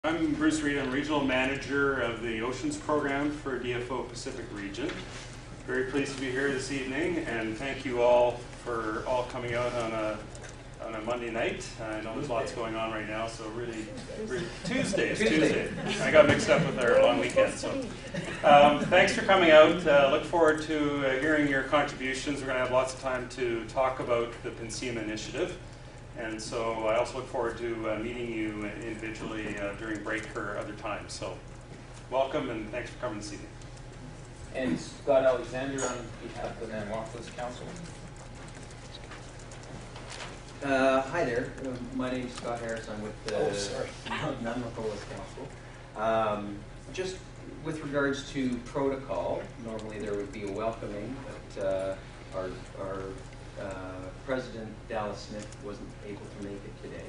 I'm Bruce Reed. I'm Regional Manager of the Oceans Program for DFO Pacific Region. Very pleased to be here this evening, and thank you all for coming out on a Monday night. I know there's lots going on right now, so really Tuesday. I got mixed up with our long weekend. So thanks for coming out. Look forward to hearing your contributions. We're going to have lots of time to talk about the PNCIMA initiative. And so I also look forward to meeting you individually during break or other times. So welcome and thanks for coming this evening. And Scott Alexander on behalf of the Nanawakolas Council. Hi there. My name is Scott Harris. I'm with the Nanawakolas Council. Just with regards to protocol, normally there would be a welcoming, but our President Dallas Smith wasn't able to make it today.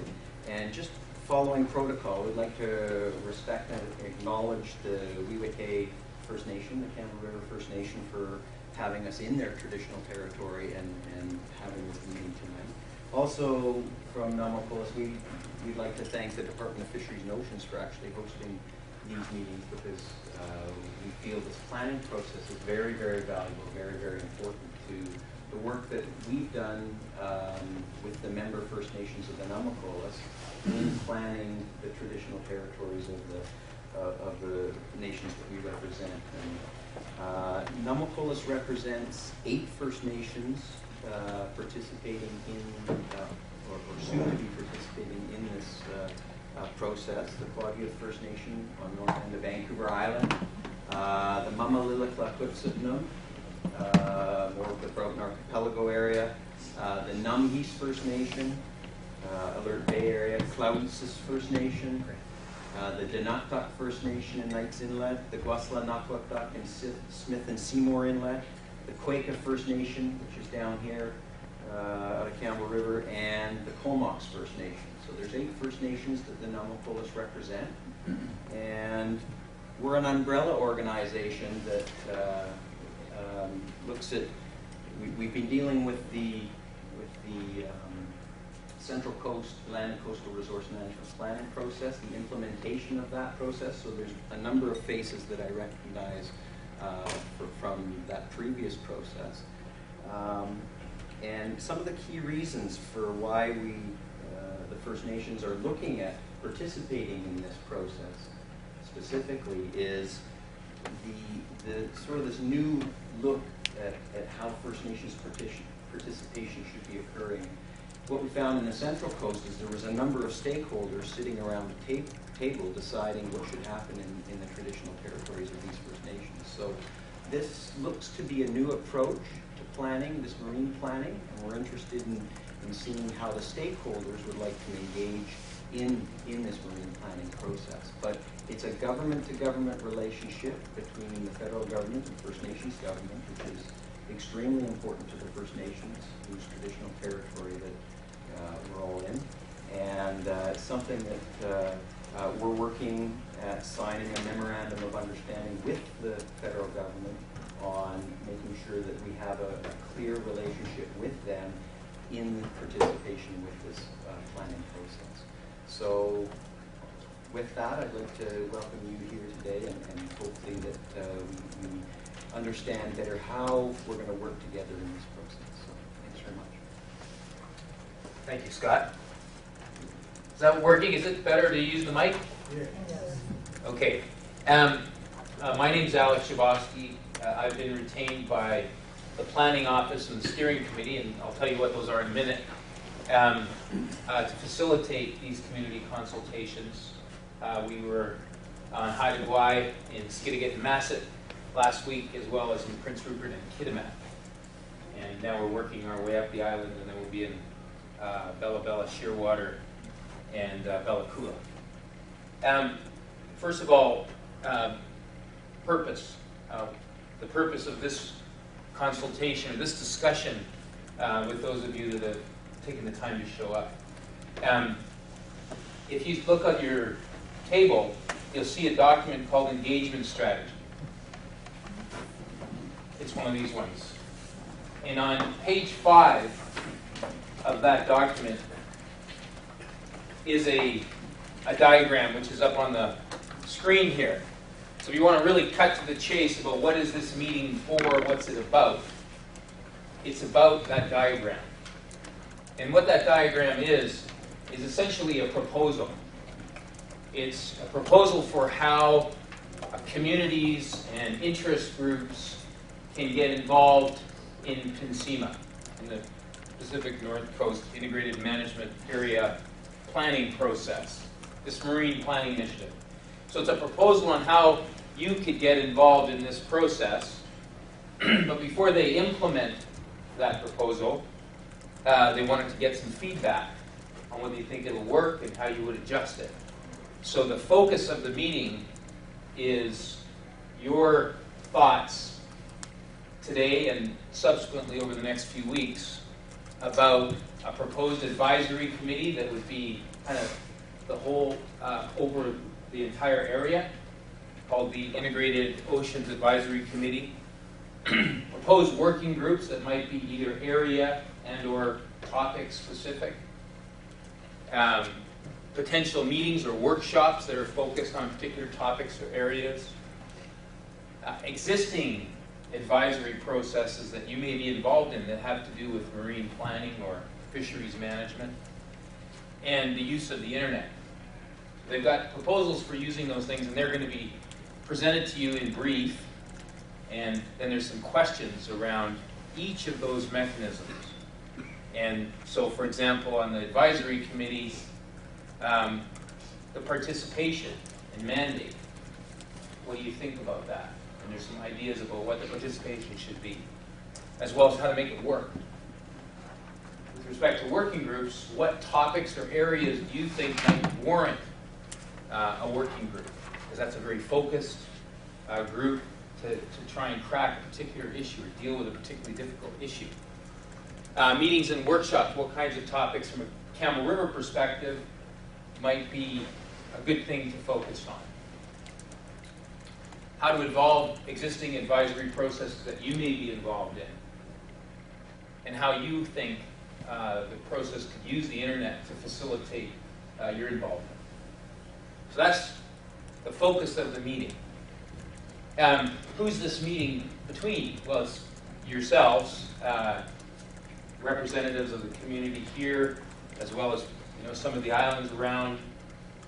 And just following protocol, we'd like to respect and acknowledge the Wewake First Nation, the Campbell River First Nation, for having us in their traditional territory and having this meeting tonight. Also, from Nanawakolas, we'd like to thank the Department of Fisheries and Oceans for actually hosting these meetings, because we feel this planning process is very, very valuable, very, very important to the work that we've done with the member First Nations of the Nanawakolas in planning the traditional territories of the nations that we represent. And Nanawakolas represents 8 First Nations participating in, or soon to be participating in this process. The Claudia First Nation on the north end of Vancouver Island, the Mamaliliklakwipsutnam, more of the Broughton Archipelago area, the Numgeese First Nation, Alert Bay area, Claudices First Nation, the Danaktak First Nation in Knights Inlet, the Gwasla Nakwakdak in Smith and Seymour Inlet, the Quaker First Nation, which is down here out of Campbell River, and the Comox First Nation. So there's 8 First Nations that the Nanawakolas represent, and we're an umbrella organization that looks at. We've been dealing with the Central Coast Land and Coastal Resource Management Planning process, the implementation of that process. So there's a number of faces that I recognize from that previous process. And some of the key reasons for why the First Nations are looking at participating in this process specifically is the sort of this new look at how First Nations participation should be occurring. What we found in the Central Coast is there was a number of stakeholders sitting around the table deciding what should happen in the traditional territories of these First Nations. So this looks to be a new approach to planning, this marine planning, and we're interested in seeing how the stakeholders would like to engage in this marine planning process. But it's a government-to-government relationship between the federal government and First Nations government, which is extremely important to the First Nations, whose traditional territory that we're all in. And it's something that we're working at signing a memorandum of understanding with the federal government on making sure that we have a clear relationship with them in participation with this planning process. So with that, I'd like to welcome you here today, and hopefully that we understand better how we're going to work together in this process. So thanks very much. Thank you, Scott. Is that working? Is it better to use the mic? Yes. Okay. My name's Alex Shabosky. I've been retained by the Planning Office and the Steering Committee, and I'll tell you what those are in a minute, to facilitate these community consultations. We were on Haida Gwaii, in Skidegate and Masset last week, as well as in Prince Rupert and Kitimat. And now we're working our way up the island, and then we'll be in Bella Bella, Shearwater, and Bella Coola. First of all, purpose. The purpose of this consultation, or this discussion with those of you that have taken the time to show up. If you look at your table, you'll see a document called Engagement Strategy. It's one of these ones. And on page 5 of that document is a a diagram which is up on the screen here. So if you want to really cut to the chase about what is this meeting for, what's it about, it's about that diagram. And what that diagram is essentially a proposal. It's a proposal for how communities and interest groups can get involved in PNCIMA, in the Pacific Northcoast Integrated Management Area planning process, this marine planning initiative. So it's a proposal on how you could get involved in this process, but before they implement that proposal, they wanted to get some feedback on whether you think it'll work and how you would adjust it. So the focus of the meeting is your thoughts today and subsequently over the next few weeks about a proposed advisory committee that would be kind of the whole, over the entire area, called the Integrated Oceans Advisory Committee. Proposed working groups that might be either area and or topic specific. Potential meetings or workshops that are focused on particular topics or areas. Existing advisory processes that you may be involved in that have to do with marine planning or fisheries management. And the use of the internet. They've got proposals for using those things, and they're going to be presented to you in brief. And then there's some questions around each of those mechanisms. And so, for example, on the advisory committee, the participation and mandate, what do you think about that? And there's some ideas about what the participation should be, as well as how to make it work. With respect to working groups, what topics or areas do you think might warrant a working group? Because that's a very focused group to try and crack a particular issue or deal with a particularly difficult issue. Meetings and workshops, what kinds of topics from a Campbell River perspective might be a good thing to focus on. How to involve existing advisory processes that you may be involved in. And how you think the process could use the internet to facilitate your involvement. So that's the focus of the meeting. Who's this meeting between? Well, it's yourselves, representatives of the community here, as well as some of the islands around.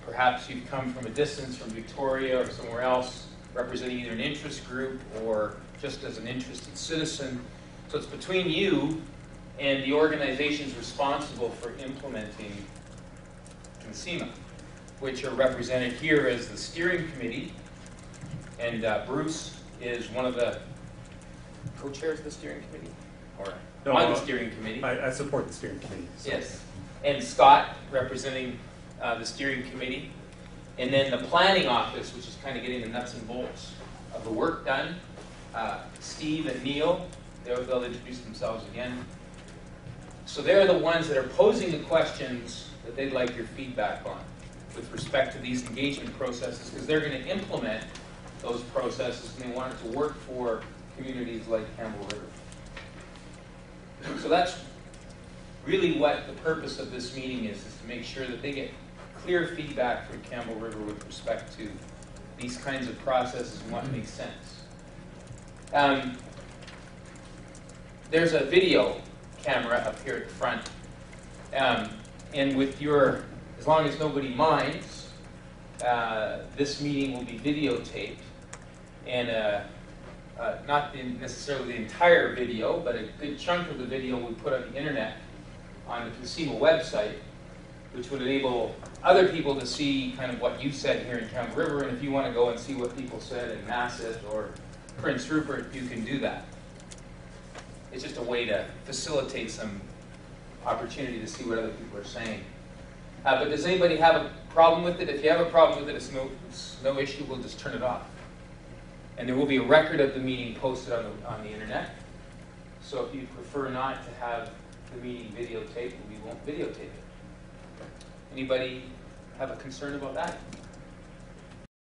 Perhaps you've come from a distance from Victoria or somewhere else, representing either an interest group or just as an interested citizen. So it's between you and the organizations responsible for implementing PNCIMA, which are represented here as the steering committee. And Bruce is one of the co-chairs of the steering committee? Or on the steering committee. I support the steering committee. So. Yes. And Scott representing the steering committee. And then the planning office, which is kind of getting the nuts and bolts of the work done. Steve and Neil, they'll introduce themselves again. So they're the ones that are posing the questions that they'd like your feedback on with respect to these engagement processes, because they're going to implement those processes and they want it to work for communities like Campbell River. So that's really what the purpose of this meeting is to make sure that they get clear feedback from Campbell River with respect to these kinds of processes and what makes sense. There's a video camera up here at the front. And with your, as long as nobody minds, this meeting will be videotaped. And not necessarily the entire video, but a good chunk of the video we put on the internet on the PNCIMA website, which would enable other people to see kind of what you said here in Campbell River. And if you want to go and see what people said in Masset or Prince Rupert, you can do that. It's just a way to facilitate some opportunity to see what other people are saying. But does anybody have a problem with it? If you have a problem with it, it's no issue. We'll just turn it off. And there will be a record of the meeting posted on the internet. So if you prefer not to have the meeting videotaped, we won't videotape it. Anybody have a concern about that?